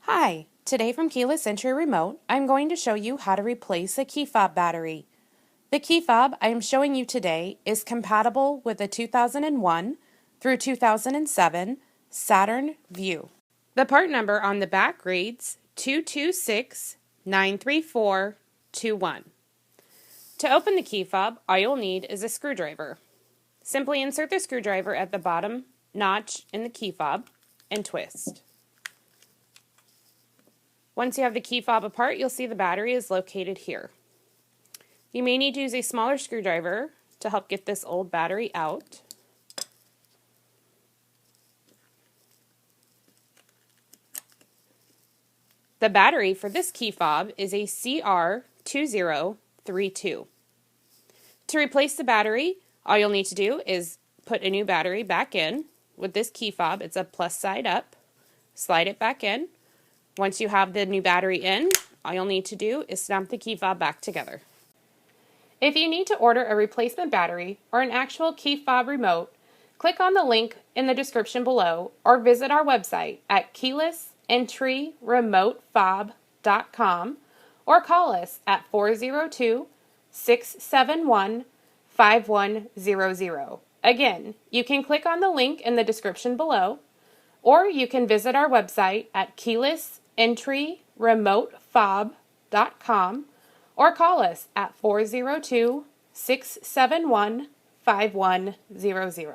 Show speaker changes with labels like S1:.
S1: Hi, today from Keyless Entry Remote, I'm going to show you how to replace a key fob battery. The key fob I am showing you today is compatible with a 2001 through 2007 Saturn View. The part number on the back reads 22693421. To open the key fob, all you'll need is a screwdriver. Simply insert the screwdriver at the bottom notch in the key fob and twist. Once you have the key fob apart, you'll see the battery is located here. You may need to use a smaller screwdriver to help get this old battery out. The battery for this key fob is a CR2032. To replace the battery, all you'll need to do is put a new battery back in. With this key fob, it's a plus side up. Slide it back in. Once you have the new battery in, all you'll need to do is snap the key fob back together. If you need to order a replacement battery or an actual key fob remote, click on the link in the description below or visit our website at keylessentryremotefob.com or call us at 402-671-5100. Again, you can click on the link in the description below or you can visit our website at keylessentryremotefob.com or call us at 402-671-5100.